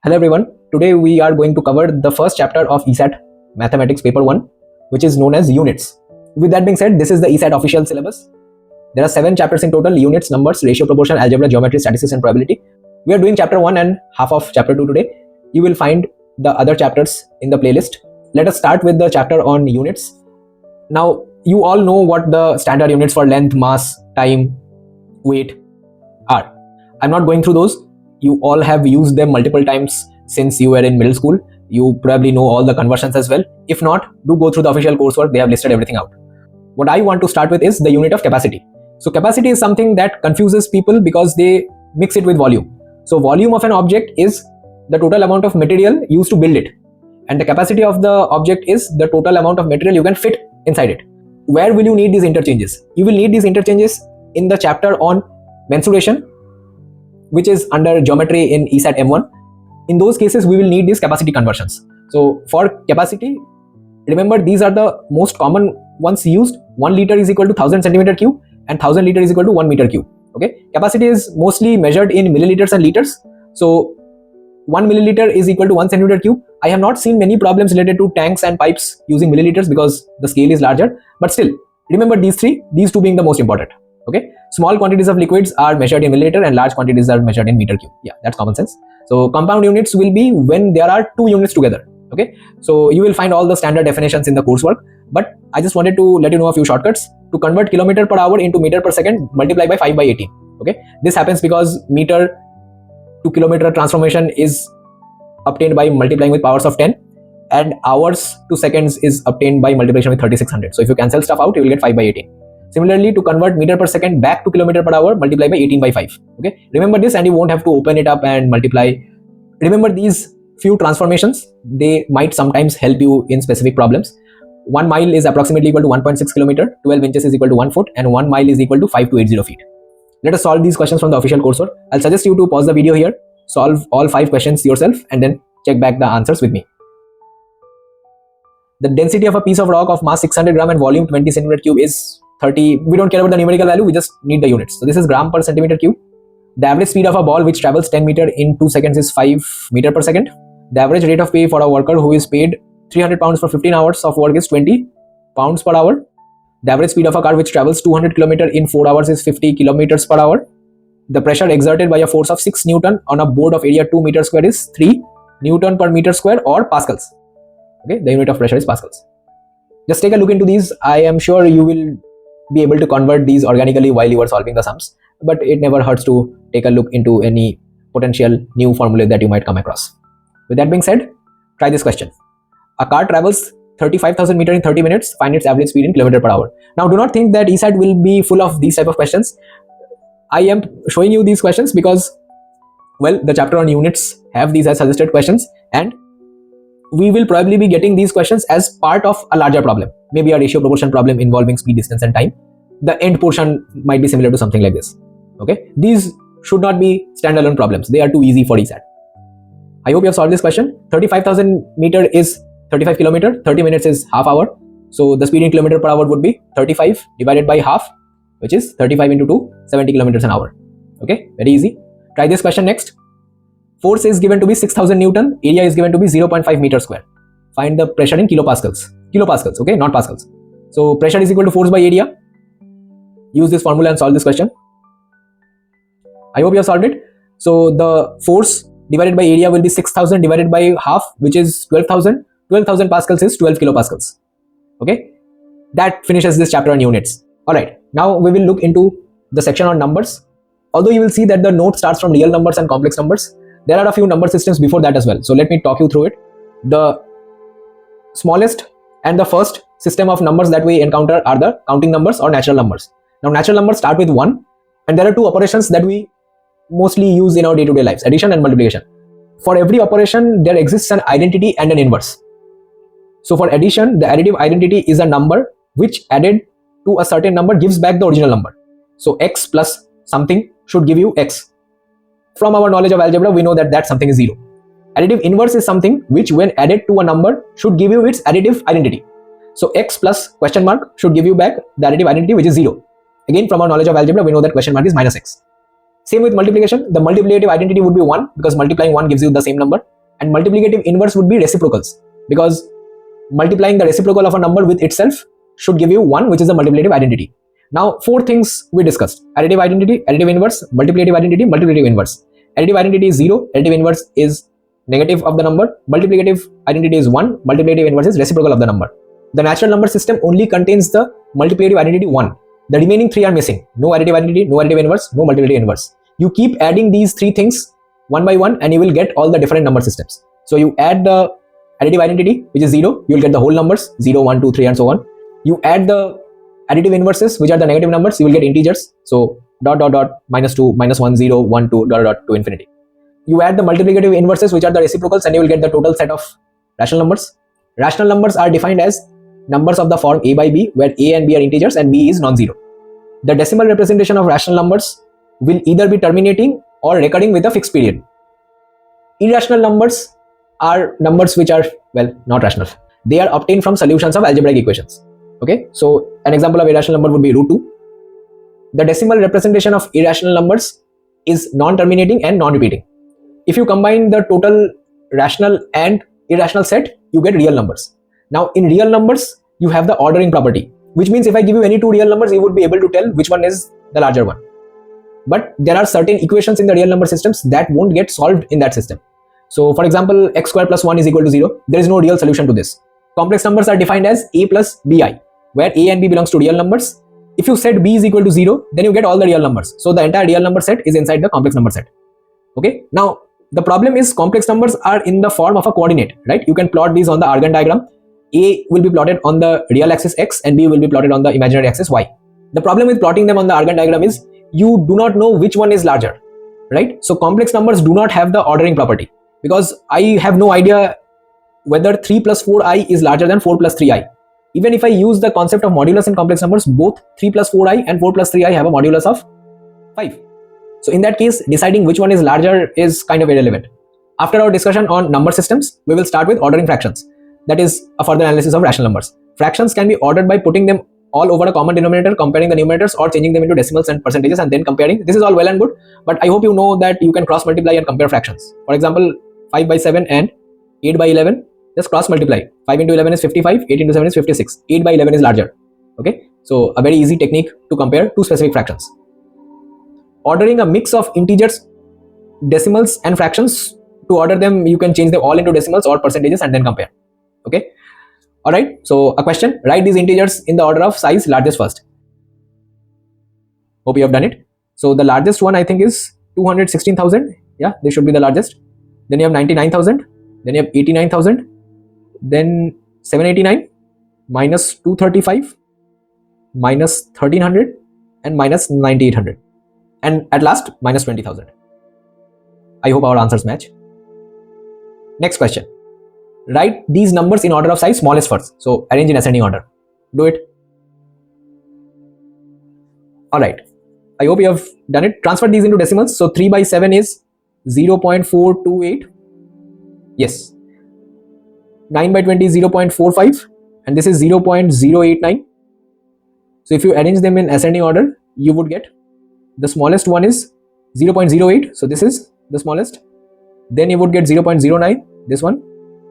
Hello everyone, today we are going to cover the first chapter of ESAT Mathematics paper 1, which is known as units. With that being said, this is the ESAT official syllabus. There are 7 chapters in total: units, numbers, ratio, proportion, algebra, geometry, statistics and probability. We are doing chapter 1 and half of chapter 2 today. You will find the other chapters in the playlist. Let us start with the chapter on units. Now, you all know what the standard units for length, mass, time, weight are. I'm not going through those. You all have used them multiple times since you were in middle school. You probably know all the conversions as well. If not, do go through the official coursework. They have listed everything out. What I want to start with is the unit of capacity. So capacity is something that confuses people because they mix it with volume. So volume of an object is the total amount of material used to build it. And the capacity of the object is the total amount of material you can fit inside it. Where will you need these interchanges? You will need these interchanges in the chapter on mensuration, which is under geometry in ESAT M1. In those cases, we will need these capacity conversions. So for capacity, remember these are the most common ones used. 1 liter is equal to 1000 centimeter cube and 1000 liter is equal to 1 meter cube. Okay, capacity is mostly measured in milliliters and liters. So 1 milliliter is equal to 1 centimeter cube. I have not seen many problems related to tanks and pipes using milliliters because the scale is larger. But still, remember these two being the most important. Okay, small quantities of liquids are measured in milliliter and large quantities are measured in meter cube. Yeah, that's common sense. So compound units will be when there are 2 units together. Okay, so you will find all the standard definitions in the coursework, but I just wanted to let you know a few shortcuts. To convert kilometer per hour into meter per second, multiply by 5 by 18. Okay, this happens because meter to kilometer transformation is obtained by multiplying with powers of 10, and hours to seconds is obtained by multiplication with 3600. So if you cancel stuff out, you will get 5 by 18. Similarly, to convert meter per second back to kilometer per hour, multiply by 18 by 5. Okay, remember this and you won't have to open it up and multiply. Remember these few transformations, they might sometimes help you in specific problems. 1 mile is approximately equal to 1.6 kilometer, 12 inches is equal to 1 foot, and 1 mile is equal to 5280 feet. Let us solve these questions from the official coursework. I'll suggest you to pause the video here, solve all 5 questions yourself, and then check back the answers with me. The density of a piece of rock of mass 600 gram and volume 20 centimeter cube is 30. We don't care about the numerical value, we just need the units. So this is gram per centimeter cube. The average speed of a ball which travels 10 meter in 2 seconds is 5 meter per second. The average rate of pay for a worker who is paid 300 pounds for 15 hours of work is 20 pounds per hour. The average speed of a car which travels 200 km in 4 hours is 50 kilometers per hour. The pressure exerted by a force of 6 Newton on a board of area 2 meter square is 3 Newton per meter square or pascals. Okay, the unit of pressure is pascals. Just take a look into these. I am sure you will be able to convert these organically while you are solving the sums, but it never hurts to take a look into any potential new formula that you might come across. With that being said, try this question. A car travels 35,000 meters in 30 minutes, find its average speed in kilometer per hour. Now do not think that ESAT will be full of these type of questions. I am showing you these questions because, well, the chapter on units have these as suggested questions, and we will probably be getting these questions as part of a larger problem, maybe a ratio proportion problem involving speed, distance and time. The end portion might be similar to something like this. Okay, these should not be standalone problems. They are too easy for ESAT. I hope you have solved this question. 35,000 meter is 35 kilometer, 30 minutes is half hour. So the speed in kilometer per hour would be 35 divided by half, which is 35 into 2, 70 kilometers an hour. Okay, very easy. Try this question next. Force is given to be 6000 Newton, area is given to be 0.5 meter square. Find the pressure in kilopascals. Kilopascals, okay, not pascals. So pressure is equal to force by area. Use this formula and solve this question. I hope you have solved it. So the force divided by area will be 6000 divided by half, which is 12,000. 12,000 pascals is 12 kilopascals. Okay, that finishes this chapter on units. Alright, now we will look into the section on numbers. Although you will see that the note starts from real numbers and complex numbers, there are a few number systems before that as well. So let me talk you through it. The smallest and the first system of numbers that we encounter are the counting numbers or natural numbers. Now natural numbers start with 1, and there are 2 operations that we mostly use in our day-to-day lives: addition and multiplication. For every operation, there exists an identity and an inverse. So for addition, the additive identity is a number which added to a certain number gives back the original number. So x plus something should give you x. From our knowledge of algebra, we know that that something is 0. Additive inverse is something which when added to a number should give you its additive identity. So x plus question mark should give you back the additive identity, which is 0. Again, from our knowledge of algebra, we know that question mark is minus x. Same with multiplication. The multiplicative identity would be 1 because multiplying 1 gives you the same number. And multiplicative inverse would be reciprocals, because multiplying the reciprocal of a number with itself should give you 1, which is the multiplicative identity. Now, 4 things we discussed: additive identity, additive inverse, multiplicative identity, multiplicative inverse. Additive identity is 0, additive inverse is negative of the number, multiplicative identity is 1, multiplicative inverse is reciprocal of the number. The natural number system only contains the multiplicative identity 1. The remaining 3 are missing: no additive identity, no additive inverse, no multiplicative inverse. You keep adding these 3 things one by one and you will get all the different number systems. So you add the additive identity, which is 0, you will get the whole numbers 0, 1, 2, 3 and so on. You add the additive inverses, which are the negative numbers, you will get integers. So dot dot dot -2, -1, 0, 1, 2 dot dot to infinity. You add the multiplicative inverses, which are the reciprocals, and you will get the total set of rational numbers. Rational numbers are defined as numbers of the form a by b, where a and b are integers and b is non-zero. The decimal representation of rational numbers will either be terminating or recurring with a fixed period. Irrational numbers are numbers which are, well, not rational. They are obtained from solutions of algebraic equations. Okay, so an example of irrational number would be root 2. The decimal representation of irrational numbers is non-terminating and non-repeating. If you combine the total rational and irrational set, you get real numbers. Now, in real numbers, you have the ordering property, which means if I give you any 2 real numbers, you would be able to tell which one is the larger one. But there are certain equations in the real number systems that won't get solved in that system. So, for example, x square plus 1 is equal to 0. There is no real solution to this. Complex numbers are defined as a plus bi, where a and b belongs to real numbers. If you set b is equal to 0, then you get all the real numbers. So the entire real number set is inside the complex number set. Okay. Now, the problem is complex numbers are in the form of a coordinate, right? You can plot these on the Argand diagram. A will be plotted on the real axis x and b will be plotted on the imaginary axis y. The problem with plotting them on the Argand diagram is you do not know which one is larger, right? So complex numbers do not have the ordering property, because I have no idea whether 3 plus 4i is larger than 4 plus 3i. Even if I use the concept of modulus in complex numbers, both 3 plus 4i and 4 plus 3i have a modulus of 5. So in that case, deciding which one is larger is kind of irrelevant. After our discussion on number systems, we will start with ordering fractions. That is a further analysis of rational numbers. Fractions can be ordered by putting them all over a common denominator, comparing the numerators, or changing them into decimals and percentages and then comparing. This is all well and good, but I hope you know that you can cross multiply and compare fractions. For example, 5 by 7 and 8 by 11, just cross multiply. 5 into 11 is 55, 8 into 7 is 56, 8 by 11 is larger. Okay, so a very easy technique to compare two specific fractions. Ordering a mix of integers, decimals and fractions. To order them, you can change them all into decimals or percentages and then compare. Okay, all right, so a question: write these integers in the order of size largest first. Hope you have done it. So the largest one I think is 216,000. Yeah, this should be the largest. Then you have 99,000, then you have 89,000, then 789, minus 235, minus 1300 and minus 9800, and at last minus 20,000. I hope our answers match. Next question: write these numbers in order of size smallest first. So arrange in ascending order. Do it. All right, I hope you have done it. Transfer these into decimals. So 3 by 7 is 0.428. Yes. 9 by 20 is 0.45 and this is 0.089. So if you arrange them in ascending order, you would get the smallest one is 0.08. So this is the smallest. Then you would get 0.09, this one.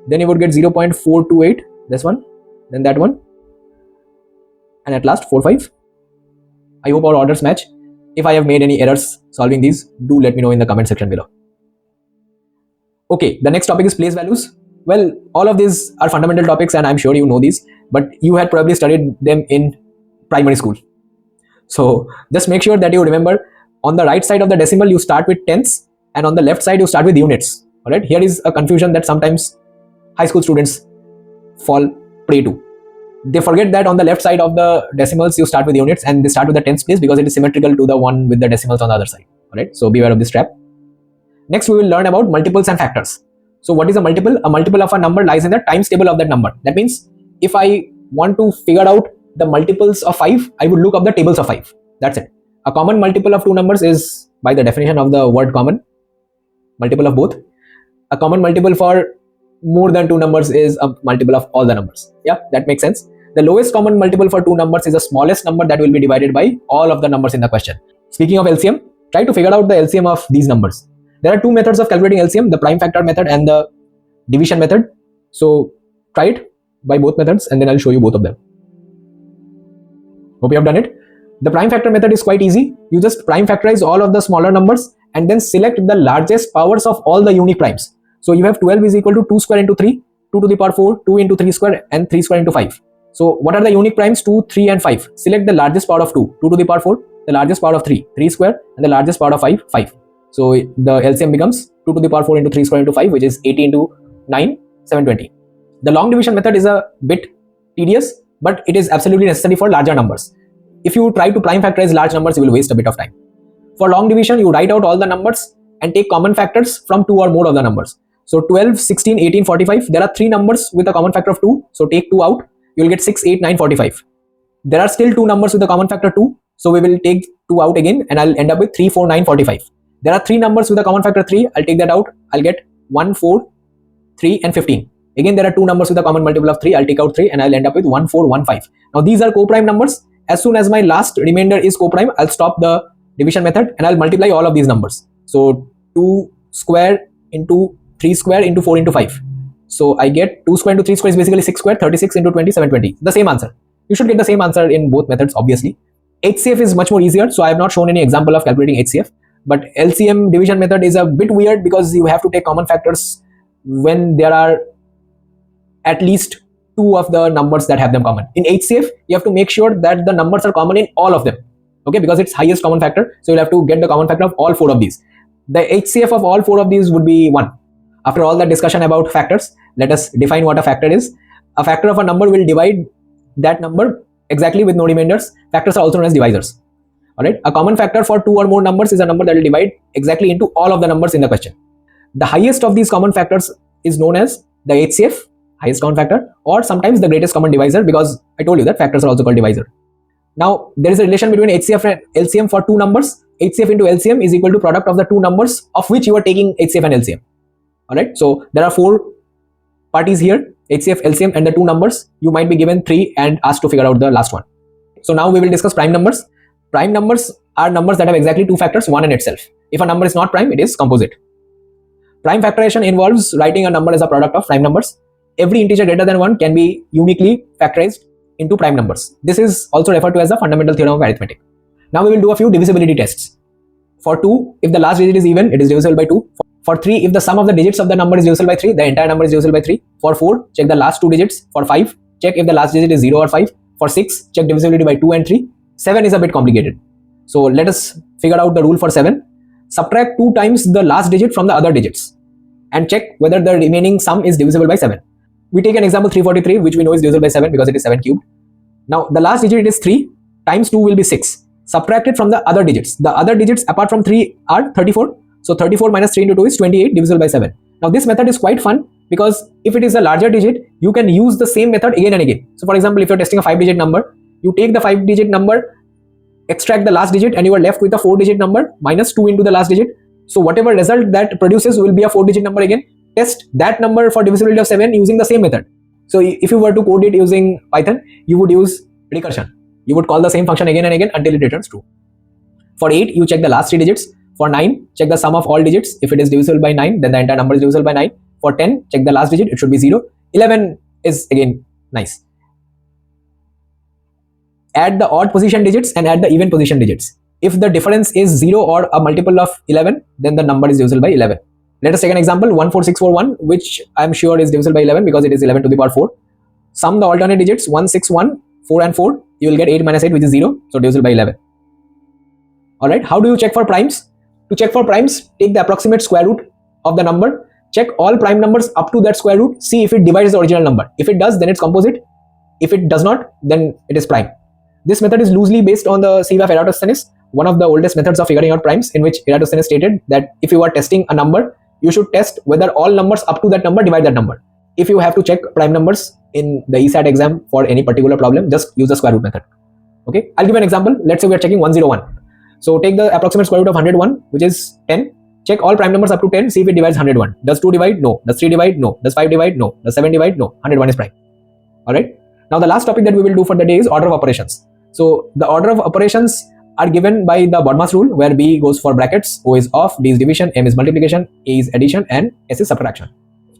Then you would get 0.428, this one. Then that one. And at last 45. I hope our orders match. If I have made any errors solving these, do let me know in the comment section below. Okay, the next topic is place values. Well, all of these are fundamental topics and I'm sure you know these, but you had probably studied them in primary school. So just make sure that you remember, on the right side of the decimal you start with tenths and on the left side you start with units. All right, here is a confusion that sometimes high school students fall prey to. They forget that on the left side of the decimals you start with units and they start with the tens place because it is symmetrical to the one with the decimals on the other side. All right, so beware of this trap. Next we will learn about multiples and factors. So what is a multiple? A multiple of a number lies in the times table of that number. That means if I want to figure out the multiples of 5, I would look up the tables of 5. That's it. A common multiple of two numbers is, by the definition of the word common, multiple of both. A common multiple for more than two numbers is a multiple of all the numbers. Yeah, that makes sense. The lowest common multiple for two numbers is the smallest number that will be divided by all of the numbers in the question. Speaking of LCM, try to figure out the LCM of these numbers. There are two methods of calculating LCM, the prime factor method and the division method. So try it by both methods and then I'll show you both of them. Hope you have done it. The prime factor method is quite easy. You just prime factorize all of the smaller numbers and then select the largest powers of all the unique primes. So you have 12 is equal to 2 square into 3, 2 to the power 4, 2 into 3 square and 3 square into 5. So what are the unique primes? 2, 3 and 5. Select the largest power of 2, 2 to the power 4, the largest power of 3, 3 square and the largest power of 5, 5. So the LCM becomes 2 to the power 4 into 3 square into 5, which is 80 into 9, 720. The long division method is a bit tedious, but it is absolutely necessary for larger numbers. If you try to prime factorize large numbers, you will waste a bit of time. For long division, you write out all the numbers and take common factors from 2 or more of the numbers. So 12, 16, 18, 45, there are 3 numbers with a common factor of 2. So take 2 out, you will get 6, 8, 9, 45. There are still 2 numbers with a common factor 2. So we will take 2 out again and I'll end up with 3, 4, 9, 45. There are 3 numbers with a common factor 3. I'll take that out. I'll get 1, 4, 3 and 15. Again, there are 2 numbers with a common multiple of 3. I'll take out 3 and I'll end up with 1, 4, 1, 5. Now these are co-prime numbers. As soon as my last remainder is co-prime, I'll stop the division method and I'll multiply all of these numbers. So 2 square into 3 square into 4 into 5. So I get 2 square into 3 square is basically 6 square, 36 into 20, 720. The same answer. You should get the same answer in both methods, obviously. HCF is much more easier. So I have not shown any example of calculating HCF. But LCM division method is a bit weird because you have to take common factors when there are at least 2 of the numbers that have them common. In HCF, you have to make sure that the numbers are common in all of them. Okay, because it's highest common factor. So you'll have to get the common factor of all 4 of these. The HCF of all 4 of these would be 1. After all that discussion about factors, let us define what a factor is. A factor of a number will divide that number exactly with no remainders. Factors are also known as divisors. Alright, a common factor for 2 or more numbers is a number that will divide exactly into all of the numbers in the question. The highest of these common factors is known as the HCF, highest common factor, or sometimes the greatest common divisor, because I told you that factors are also called divisor. Now there is a relation between HCF and LCM for 2 numbers. HCF into LCM is equal to product of the 2 numbers of which you are taking HCF and LCM. Alright, so there are 4 parties here, HCF, LCM and the 2 numbers. You might be given 3 and asked to figure out the last one. So now we will discuss prime numbers. Prime numbers are numbers that have exactly 2 factors, 1 in itself. If a number is not prime, it is composite. Prime factorization involves writing a number as a product of prime numbers. Every integer greater than 1 can be uniquely factorized into prime numbers. This is also referred to as the fundamental theorem of arithmetic. Now we will do a few divisibility tests. For 2, if the last digit is even, it is divisible by 2. For 3, if the sum of the digits of the number is divisible by 3, the entire number is divisible by 3. For 4, check the last 2 digits. For 5, check if the last digit is 0 or 5. For 6, check divisibility by 2 and 3. 7 is a bit complicated. So let us figure out the rule for 7. Subtract 2 times the last digit from the other digits and check whether the remaining sum is divisible by 7. We take an example 343, which we know is divisible by 7 because it is 7 cubed. Now the last digit is 3 times 2 will be 6. Subtract it from the other digits. The other digits apart from 3 are 34. So 34 minus 3 into 2 is 28 divisible by 7. Now this method is quite fun because if it is a larger digit, you can use the same method again and again. So for example, if you're testing a 5-digit number, you take the 5-digit number, extract the last digit and you are left with a 4-digit number minus 2 into the last digit. So whatever result that produces will be a 4-digit number again. Test that number for divisibility of 7 using the same method. So if you were to code it using Python, you would use recursion. You would call the same function again and again until it returns true. For 8, you check the last 3 digits. For 9, check the sum of all digits. If it is divisible by 9, then the entire number is divisible by 9. For 10, check the last digit. It should be 0. 11 is again nice. Add the odd position digits and add the even position digits. If the difference is 0 or a multiple of 11, then the number is divisible by 11. Let us take an example 14641, which I am sure is divisible by 11 because it is 11 to the power 4. Sum the alternate digits 1, 6, 1, 4 and 4. You will get 8 minus 8, which is 0. So divisible by 11. Alright, how do you check for primes? To check for primes, take the approximate square root of the number. Check all prime numbers up to that square root. See if it divides the original number. If it does, then it's composite. If it does not, then it is prime. This method is loosely based on the sieve of Eratosthenes, one of the oldest methods of figuring out primes, in which Eratosthenes stated that if you are testing a number, you should test whether all numbers up to that number divide that number. If you have to check prime numbers in the ESAT exam for any particular problem, just use the square root method. Okay, I'll give an example. Let's say we are checking 101. So take the approximate square root of 101, which is 10. Check all prime numbers up to 10, see if it divides 101. Does 2 divide? No. Does 3 divide? No. Does 5 divide? No. Does 7 divide? No. 101 is prime. Alright. Now the last topic that we will do for the day is order of operations. So the order of operations are given by the BODMAS rule, where B goes for brackets, O is off, D is division, M is multiplication, A is addition and S is subtraction.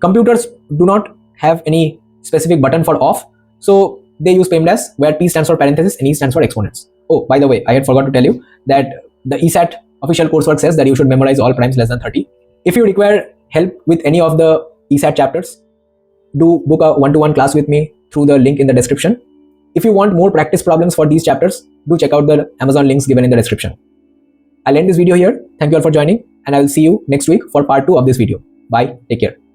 Computers do not have any specific button for off, so they use PEMDAS, where P stands for parenthesis and E stands for exponents. Oh, by the way, I had forgot to tell you that the ESAT official coursework says that you should memorize all primes less than 30. If you require help with any of the ESAT chapters, do book a one-to-one class with me through the link in the description. If you want more practice problems for these chapters, do check out the Amazon links given in the description. I'll end this video here. Thank you all for joining, and I will see you next week for part 2 of this video. Bye. Take care.